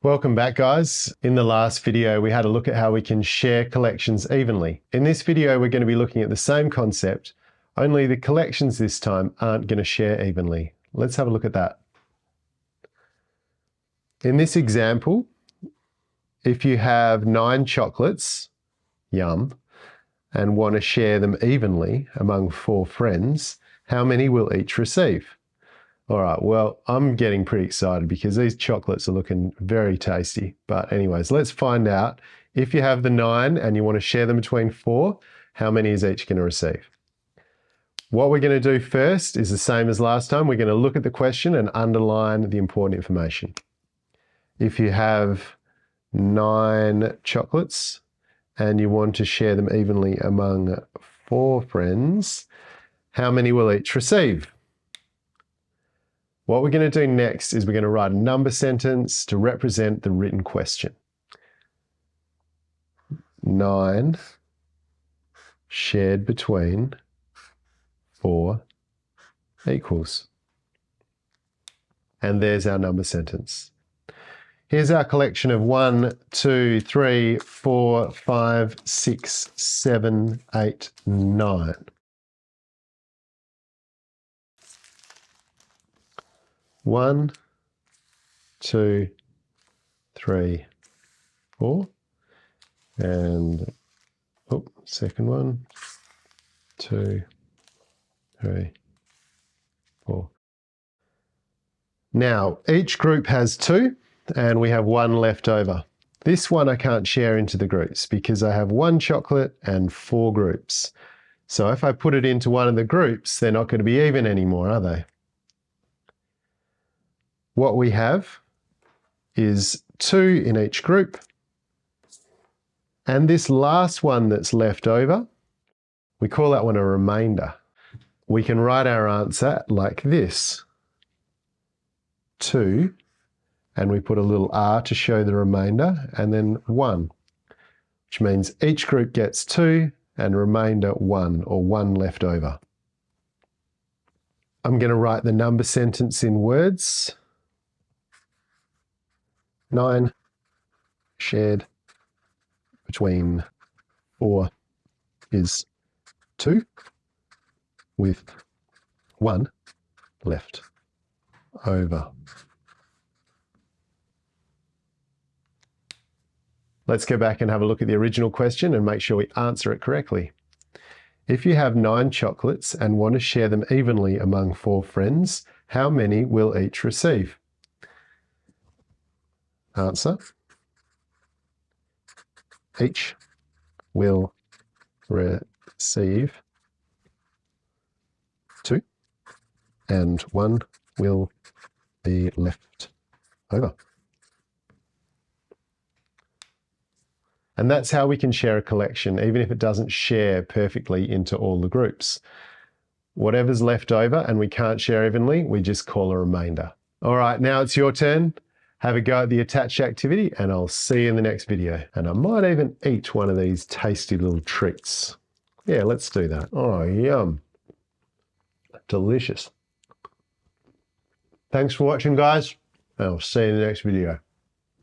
Welcome back, guys. In the last video, we had a look at how we can share collections evenly. In this video, we're going to be looking at the same concept, only the collections this time aren't going to share evenly. Let's have a look at that. In this example, if you have 9 chocolates, yum, and want to share them evenly among 4 friends, how many will each receive? All right, well, I'm getting pretty excited because these chocolates are looking very tasty. But anyways, let's find out. If you have the 9 and you want to share them between 4, how many is each going to receive? What we're going to do first is the same as last time. We're going to look at the question and underline the important information. If you have 9 chocolates and you want to share them evenly among 4 friends, how many will each receive? What we're going to do next is we're going to write a number sentence to represent the written question. 9 shared between 4 equals. And there's our number sentence. Here's our collection of 1, 2, 3, 4, 5, 6, 7, 8, 9. 1, 2, 3, 4, and second one, 2, 3, 4. Now, each group has 2, and we have 1 left over. This one I can't share into the groups because I have 1 chocolate and 4 groups. So if I put it into one of the groups, they're not going to be even anymore, are they? What we have is 2 in each group. And this last one that's left over, we call that one a remainder. We can write our answer like this. 2, and we put a little r to show the remainder, and then 1, which means each group gets 2 and remainder 1, or 1 left over. I'm going to write the number sentence in words. 9 shared between 4 is 2, with 1 left over. Let's go back and have a look at the original question and make sure we answer it correctly. If you have 9 chocolates and want to share them evenly among 4 friends, how many will each receive? Answer. Each will receive 2, and 1 will be left over. And that's how we can share a collection, even if it doesn't share perfectly into all the groups. Whatever's left over and we can't share evenly, we just call a remainder. All right, now it's your turn. Have a go at the attached activity, and I'll see you in the next video. And I might even eat one of these tasty little treats. Yeah, let's do that. Oh, yum. Delicious. Thanks for watching, guys. I'll see you in the next video.